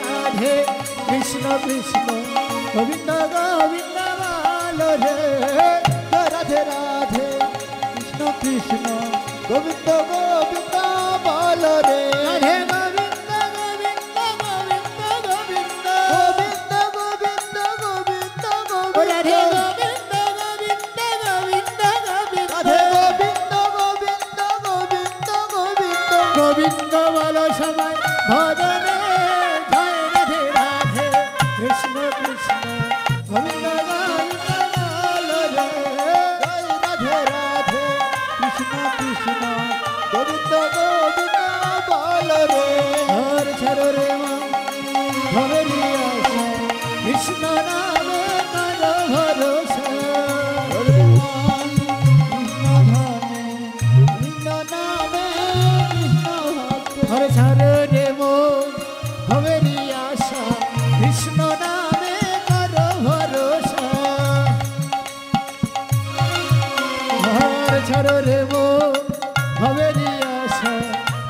রাধে কৃষ্ণ কৃষ্ণ গোবিন্দ গোবিন্দ বলো রে রাধে রাধে কৃষ্ণ কৃষ্ণ গোবিন্দ গোবিন্দ বলো রে রাধে গোবিন্দ গোবিন্দ গোবিন্দ গোবিন্দ গোবিন্দ গোবিন্দ গোবিন্দ রাধে গোবিন্দ গোবিন্দ গোবিন্দ গোবিন্দ রাধে গোবিন্দ গোবিন্দ গোবিন্দ গোবিন্দ গোবিন্দ বলো সবাই ভজনে জয় রাধে রাধে কৃষ্ণ কৃষ্ণ গোবিন্দ গোবিন্দ বলো রে জয় রাধে রাধে কৃষ্ণ কৃষ্ণ গোবিন্দ গোবিন্দ বলো রে হর ছাড়ো রে মা ভবেরি আশা কৃষ্ণ নামে করো ভরসা হরে মন কৃষ্ণ ধামে কৃষ্ণ নামে কৃষ্ণ ভক্ত হর ছাড়ো রে মন ভবেরি আশা কৃষ্ণ নামে করো ভরসা হর ছাড়ো রে মন ভবেরি আশা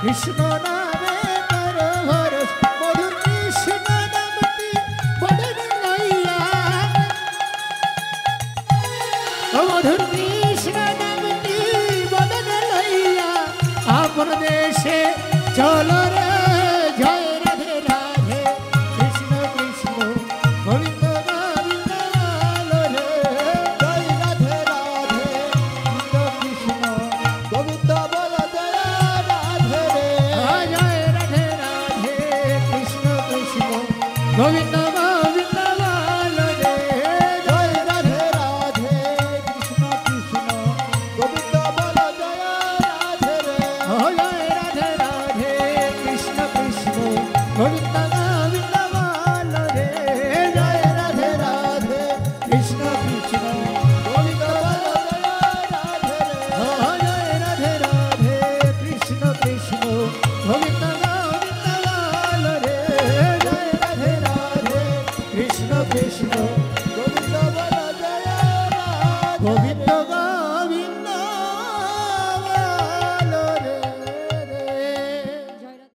কৃষ্ণ নামে করো ভরসা মধুর কৃষ্ণ নামটি বদনে লইয়া মধুর কৃষ্ণ নামটি বদনে লইয়া আপন দেশে চলো রে জয় রাধে রাধে কৃষ্ণ কৃষ্ণ গোবিন্দ গোবিন্দ বলো রে জয় রাধে রাধে কৃষ্ণ কৃষ্ণ গোবিন্দ বলো জয় রাধে রে জয় রাধে রাধে কৃষ্ণ কৃষ্ণ গোবিন্দ গোবিন্দ বলো রে জয় রাধে রাধে কৃষ্ণ কৃষ্ণ গোবিন্দ বলো জয় রাধে রে জয় রাধে রাধে কৃষ্ণ কৃষ্ণ গোবিন্দ গোবিন্দ বলো রে জয় রাধে রাধে কৃষ্ণ